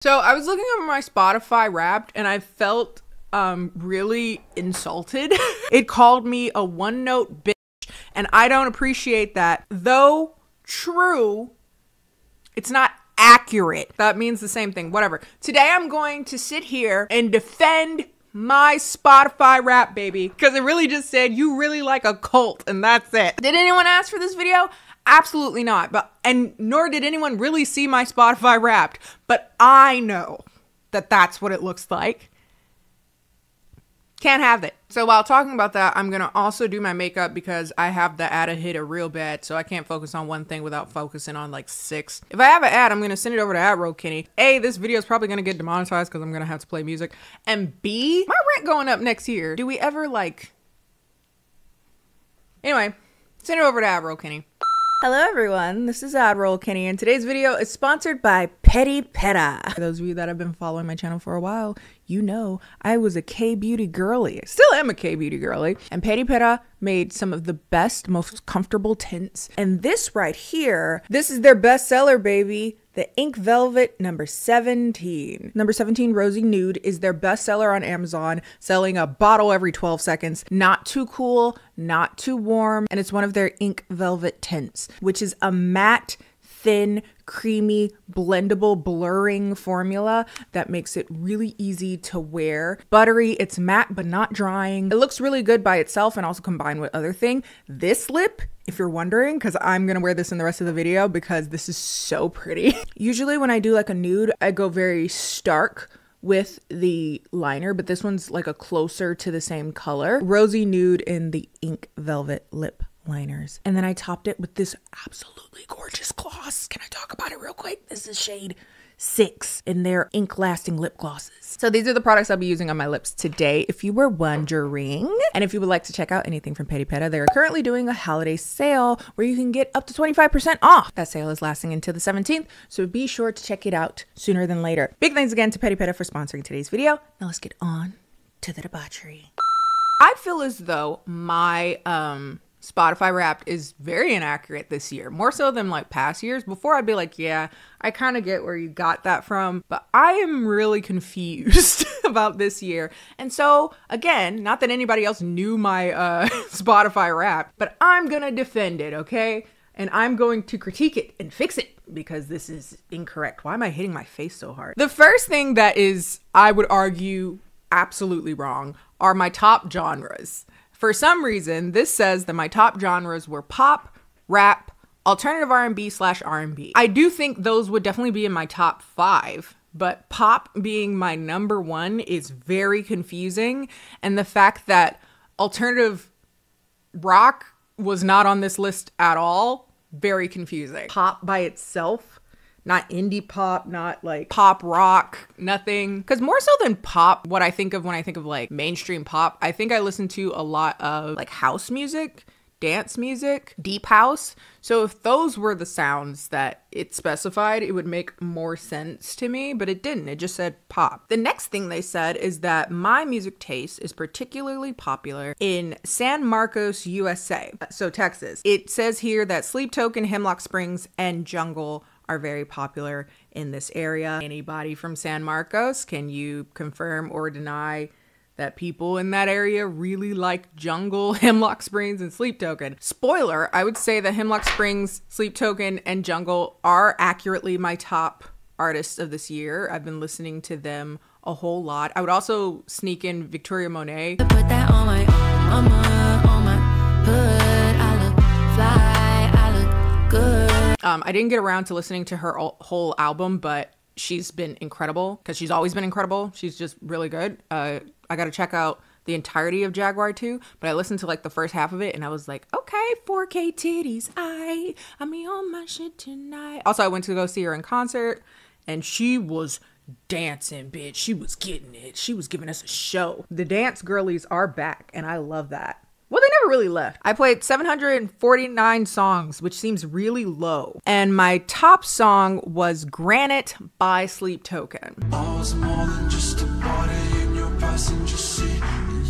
So I was looking over my Spotify Wrapped and I felt really insulted. It called me a one-note bitch, and I don't appreciate that. Though true, it's not accurate. That means the same thing, whatever. Today I'm going to sit here and defend my Spotify Wrapped, baby, because it really just said you really like a cult and that's it. Did anyone ask for this video? Absolutely not. And nor did anyone really see my Spotify Wrapped, but I know that that's what it looks like. Can't have it. So while talking about that, I'm gonna also do my makeup because I have the ad hitter real bad, so I can't focus on one thing without focusing on like 6. If I have an ad, I'm gonna send it over to @Kennie. A, this video is probably gonna get demonetized because I'm gonna have to play music. And B, my rent going up next year. Do we ever like... Anyway, send it over to @Kennie. Hello everyone, this is Kennie, and today's video is sponsored by Petty Peta. For those of you that have been following my channel for a while, you know I was a K-beauty girly. I still am a K-beauty girly. And Petty Peta made some of the best, most comfortable tints. And this right here, this is their bestseller, baby. The Ink Velvet number 17. Number 17 Rosy Nude is their bestseller on Amazon, selling a bottle every 12 seconds. Not too cool, not too warm, and it's one of their Ink Velvet tints, which is a matte, thin, creamy, blendable, blurring formula that makes it really easy to wear. Buttery, it's matte but not drying. It looks really good by itself and also combined with other thing. This lip, if you're wondering, because I'm gonna wear this in the rest of the video because this is so pretty. Usually when I do like a nude, I go very stark with the liner, but this one's like a closer to the same color. Rosy Nude in the Ink Velvet lip liners. And then I topped it with this absolutely gorgeous gloss. Can I talk about it real quick? This is shade 6 in their ink lasting lip glosses. So these are the products I'll be using on my lips today, if you were wondering. And if you would like to check out anything from Petty Peta, they're currently doing a holiday sale where you can get up to 25% off. That sale is lasting until the 17th, so be sure to check it out sooner than later. Big thanks again to Petty Peta for sponsoring today's video. Now let's get on to the debauchery. I feel as though my Spotify Wrapped is very inaccurate this year, more so than like past years. Before I'd be like, yeah, I kind of get where you got that from, but I am really confused about this year. And so again, not that anybody else knew my Spotify Wrapped, but I'm gonna defend it, okay? And I'm going to critique it and fix it because this is incorrect. Why am I hitting my face so hard? The first thing that is, I would argue, absolutely wrong are my top genres. For some reason, this says that my top genres were pop, rap, alternative R&B/R&B. I do think those would definitely be in my top 5, but pop being my number 1 is very confusing. And the fact that alternative rock was not on this list at all, very confusing. Pop by itself, not indie pop, not like pop rock, nothing. Because more so than pop, what I think of when I think of like mainstream pop, I think I listen to a lot of like house music, dance music, deep house. So if those were the sounds that it specified, it would make more sense to me, but it didn't. It just said pop. The next thing they said is that my music taste is particularly popular in San Marcos, USA. So Texas. It says here that Sleep Token, Hemlock Springs, and Jungle are very popular in this area. Anybody from San Marcos, can you confirm or deny that people in that area really like Jungle, Hemlock Springs, and Sleep Token? Spoiler, I would say that Hemlock Springs, Sleep Token, and Jungle are accurately my top artists of this year. I've been listening to them a whole lot. I would also sneak in Victoria Monet. Put that on my hood. I look fly, I look good. I didn't get around to listening to her whole album, but she's been incredible because she's always been incredible. She's just really good. I got to check out the entirety of Jaguar 2, but I listened to like the first half of it and I was like, okay, 4K titties, I'm on my shit tonight. Also, I went to go see her in concert and she was dancing, bitch. She was getting it. She was giving us a show. The dance girlies are back and I love that. Well, they never really left. I played 749 songs, which seems really low. And my top song was Granite by Sleep Token. I was more than just a body in your passenger seat.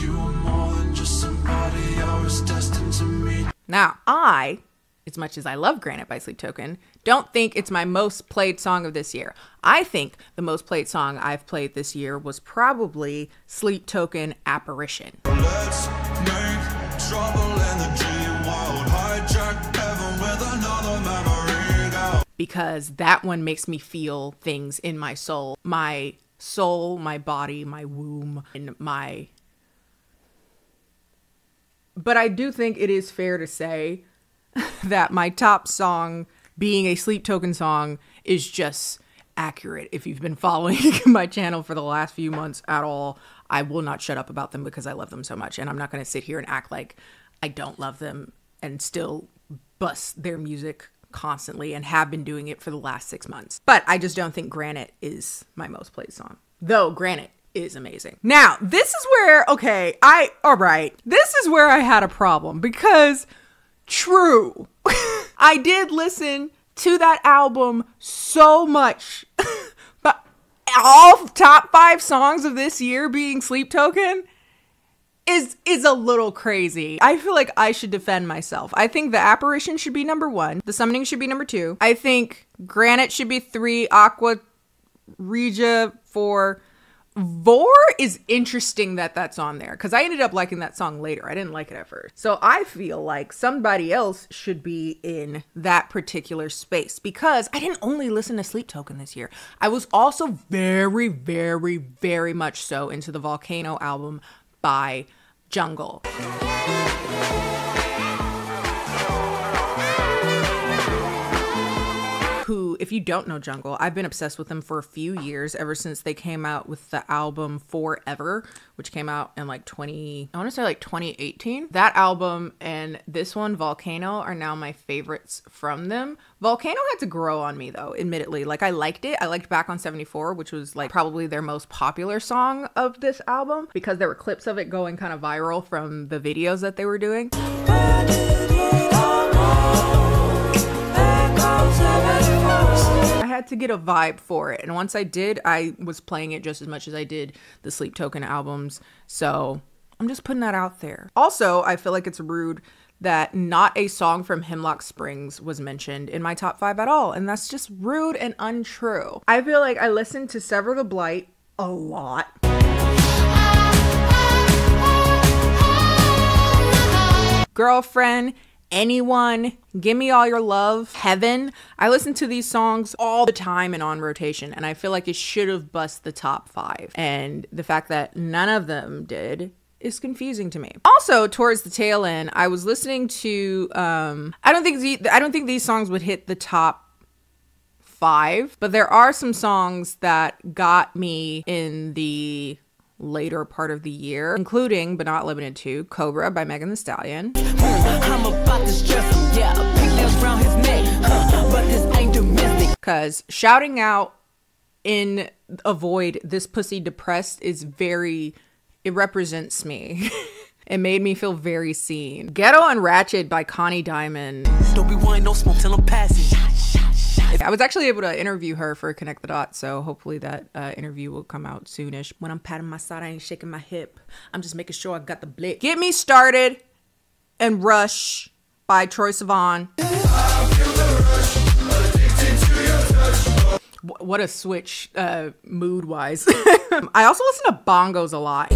You were more than just somebody I was destined to meet. Now, I as much as I love Granite by Sleep Token, don't think it's my most played song of this year. I think the most played song I've played this year was probably Sleep Token Apparition. Let's make trouble in the dream world, hijack heaven with another memory now. Because that one makes me feel things in my soul, my body, my womb, and my... But I do think it is fair to say that my top song being a Sleep Token song is just accurate. If you've been following my channel for the last few months at all, I will not shut up about them because I love them so much. And I'm not going to sit here and act like I don't love them and still bust their music constantly and have been doing it for the last 6 months. But I just don't think Granite is my most played song. Though Granite is amazing. Now, this is where, this is where I had a problem because true, I did listen to that album so much, but all top 5 songs of this year being Sleep Token is a little crazy. I feel like I should defend myself. I think the Apparition should be number 1. The Summoning should be number 2. I think Granite should be 3. Aqua Regia 4. Vor is interesting that that's on there because I ended up liking that song later. I didn't like it at first. So I feel like somebody else should be in that particular space because I didn't only listen to Sleep Token this year. I was also very, very, very much so into the Volcano album by Jungle. Who, if you don't know Jungle, I've been obsessed with them for a few years, ever since they came out with the album Forever, which came out in like 2018. That album and this one, Volcano, are now my favorites from them. Volcano had to grow on me though, admittedly. Like I liked it. I liked Back on 74, which was like probably their most popular song of this album because there were clips of it going kind of viral from the videos that they were doing. I had to get a vibe for it, and once I did, I was playing it just as much as I did the Sleep Token albums, so I'm just putting that out there. Also, I feel like it's rude that not a song from Hemlock Springs was mentioned in my top 5 at all, and that's just rude and untrue. I feel like I listened to Sever the Blight a lot. Girlfriend, Anyone, Give Me All Your Love, Heaven. I listen to these songs all the time and on rotation, and I feel like it should have bust the top 5. And the fact that none of them did is confusing to me. Also, towards the tail end, I was listening to I don't think these songs would hit the top 5, but there are some songs that got me in the later part of the year, including but not limited to Cobra by Megan Thee Stallion. I'm about to stress him, yeah, pigtails around his neck, but this ain't domestic. Because shouting out in a void, this pussy depressed, is it represents me. It made me feel very seen. Ghetto and Ratchet by Connie Diamond. Don't be wanting no smoke till I'm passing. I was actually able to interview her for Connect the Dots, so hopefully that interview will come out soonish. When I'm patting my side, I ain't shaking my hip. I'm just making sure I got the blick. Get Me Started and Rush by Troye Sivan. What a switch mood-wise. I also listen to Bongos a lot.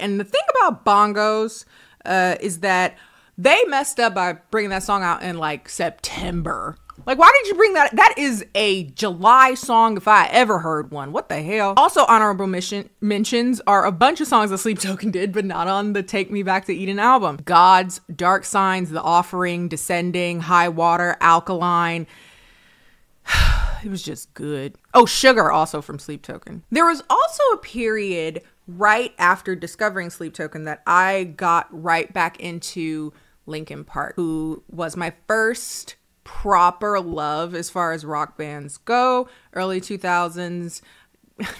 And the thing about Bongos is that they messed up by bringing that song out in like September. Like, why did you bring that? That is a July song if I ever heard one. What the hell? Also, honorable mentions are a bunch of songs that Sleep Token did, but not on the Take Me Back to Eden album. Gods, Dark Signs, The Offering, Descending, High Water, Alkaline. It was just good. Oh, Sugar, also from Sleep Token. There was also a period right after discovering Sleep Token that I got right back into Linkin Park, who was my first proper love as far as rock bands go. Early 2000s.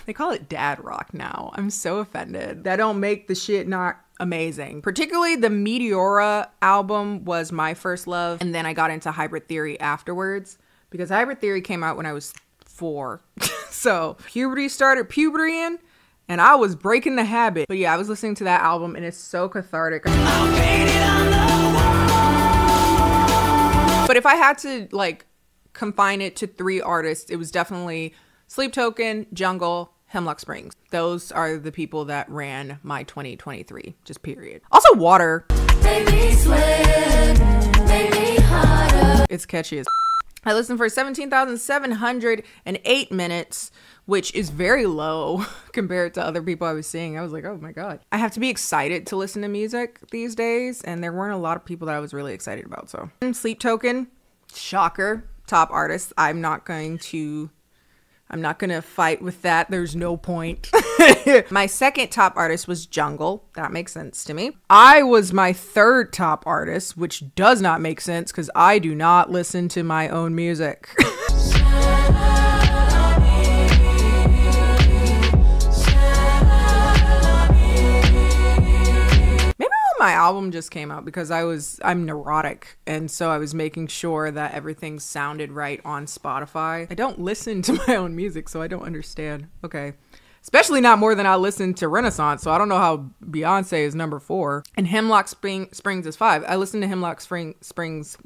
They call it dad rock now. I'm so offended. That don't make the shit not amazing. Particularly the Meteora album was my first love, and then I got into Hybrid Theory afterwards because Hybrid Theory came out when I was 4. So puberty started pubertying, and I was breaking the habit. But yeah, I was listening to that album and it's so cathartic. But if I had to like confine it to 3 artists, it was definitely Sleep Token, Jungle, Hemlock Springs. Those are the people that ran my 2023, just period. Also Water. Baby sweat, baby harder. It's catchy as I listened for 17,708 minutes, which is very low compared to other people I was seeing. I was like, oh my God. I have to be excited to listen to music these days, and there weren't a lot of people that I was really excited about. So Sleep Token, shocker, top artist. I'm not going to fight with that. There's no point. My second top artist was Jungle. That makes sense to me. I was my third top artist, which does not make sense because I do not listen to my own music. My album just came out because I'm neurotic, and so I was making sure that everything sounded right on Spotify. I don't listen to my own music, so I don't understand. Okay. Especially not more than I listen to Renaissance, so I don't know how Beyonce is number 4 and Hemlock Springs is 5. I listened to Hemlock Springs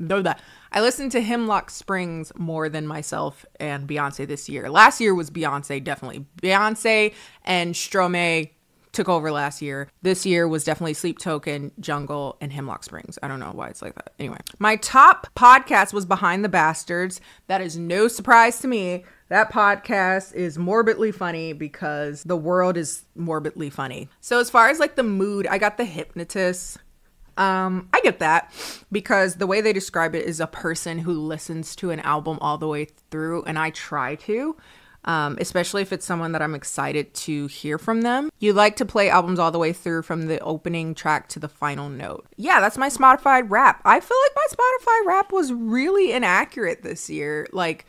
more than myself and Beyonce this year. Last year was Beyonce, definitely. Beyonce and Stromae took over last year. This year was definitely Sleep Token, Jungle, and Hemlock Springs. I don't know why it's like that. Anyway, my top podcast was Behind the Bastards. That is no surprise to me. That podcast is morbidly funny because the world is morbidly funny. So as far as like the mood, I got The Hypnotist. I get that because the way they describe it is a person who listens to an album all the way through, and I try to. Especially if it's someone that I'm excited to hear from them. You like to play albums all the way through from the opening track to the final note. Yeah, that's my Spotify rap. I feel like my Spotify rap was really inaccurate this year. Like,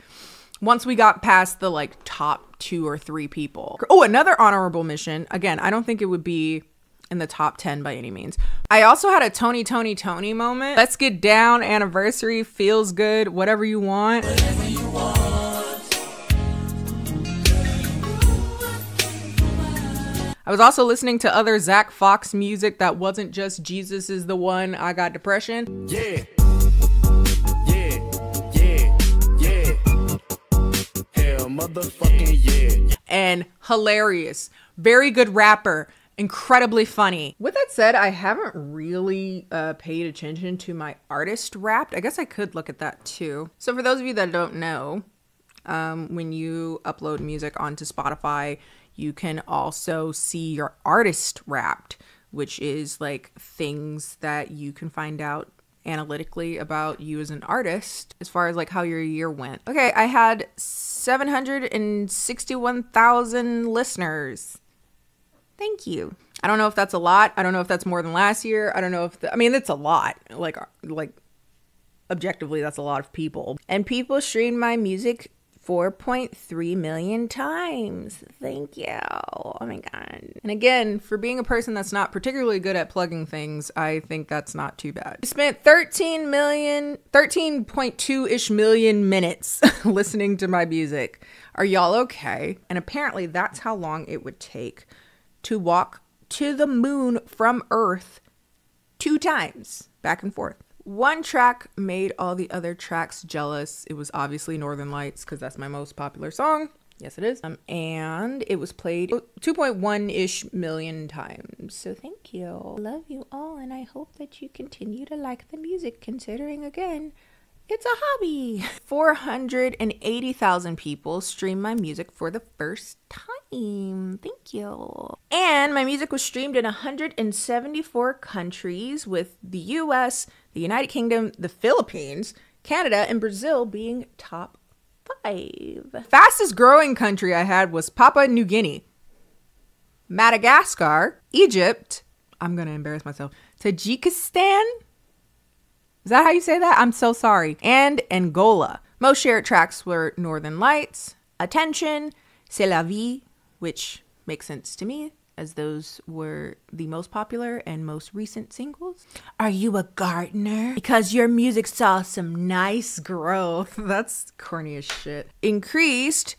once we got past the like top 2 or 3 people. Oh, another honorable mention. Again, I don't think it would be in the top 10 by any means. I also had a Tony moment. Let's Get Down anniversary, feels good, whatever you want. Whatever you want. I was also listening to other Zach Fox music that wasn't just Jesus Is the One, I Got Depression. Yeah. Hell motherfucking yeah. And hilarious. Very good rapper. Incredibly funny. With that said, I haven't really paid attention to my artist Wrapped. I guess I could look at that too. So for those of you that don't know, when you upload music onto Spotify, you can also see your artist Wrapped, which is like things that you can find out analytically about you as an artist as far as like how your year went. Okay, I had 761,000 listeners. Thank you. I don't know if that's a lot. I don't know if that's more than last year. I don't know if I mean, it's a lot. Like objectively, that's a lot of people. And people streamed my music 4.3 million times. Thank you. Oh my God. And again, for being a person that's not particularly good at plugging things, I think that's not too bad. I spent 13.2-ish million minutes listening to my music. Are y'all okay? And apparently that's how long it would take to walk to the moon from Earth 2 times, back and forth. One track made all the other tracks jealous. It was obviously Northern Lights because that's my most popular song. Yes, it is. And it was played 2.1-ish million times. So thank you. Love you all, and I hope that you continue to like the music, considering, again, it's a hobby. 480,000 people streamed my music for the first time. Thank you. And my music was streamed in 174 countries, with the US, the United Kingdom, the Philippines, Canada, and Brazil being top 5. Fastest growing country I had was Papua New Guinea, Madagascar, Egypt, I'm gonna embarrass myself, Tajikistan, is that how you say that? I'm so sorry. And Angola. Most shared tracks were Northern Lights, Attention, C'est la vie, which makes sense to me, as those were the most popular and most recent singles. Are you a gardener? Because your music saw some nice growth. That's corny as shit. Increased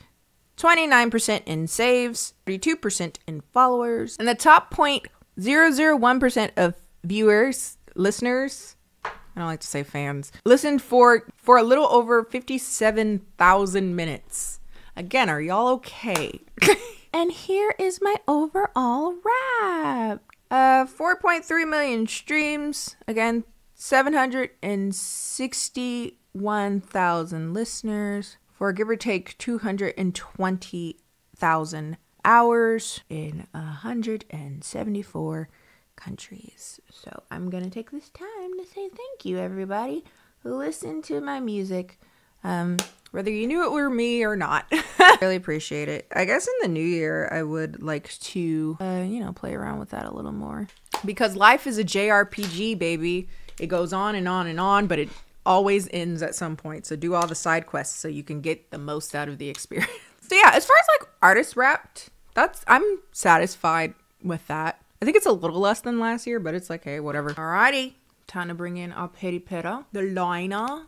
29% in saves, 32% in followers, and the top 0.001% of viewers, listeners, I don't like to say fans, listened for a little over 57,000 minutes. Again, are y'all okay? And here is my overall wrap. 4.3 million streams. Again, 761,000 listeners for give or take 220,000 hours in 174 countries. So I'm gonna take this time to say thank you, everybody who listened to my music, whether you knew it were me or not. Really appreciate it. I guess in the new year I would like to you know, play around with that a little more, because life is a JRPG, baby. It goes on and on and on, but it always ends at some point. So do all the side quests so you can get the most out of the experience. So yeah, as far as like artist wrapped, I'm satisfied with that. I think it's a little less than last year, but it's like, hey, whatever. Alrighty, time to bring in our petty peta, the liner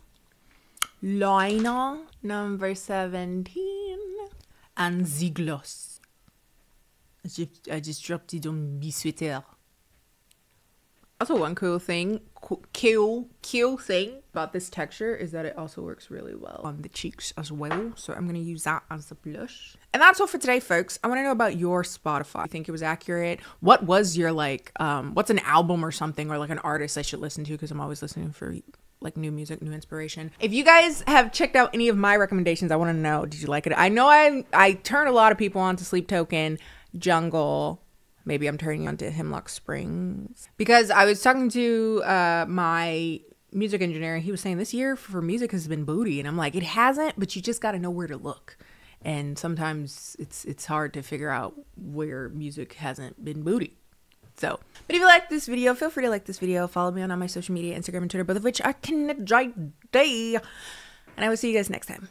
number 17, and the gloss. I just dropped it on my sweater. Also, one cool thing about this texture is that it also works really well on the cheeks as well. So I'm going to use that as the blush. And that's all for today, folks. I want to know about your Spotify. I think it was accurate. What was your, like, what's an album or something, or like an artist I should listen to? Because I'm always listening for like new music, new inspiration. If you guys have checked out any of my recommendations, I want to know, did you like it? I know I turn a lot of people on to Sleep Token, Jungle. Maybe I'm turning on to Hemlock Springs, because I was talking to my music engineer, and he was saying this year for music has been booty, and I'm like, it hasn't, but you just got to know where to look. And sometimes it's hard to figure out where music hasn't been booty. So, but if you like this video, feel free to like this video. Follow me on all my social media, Instagram and Twitter, both of which are KennieJD. And I will see you guys next time.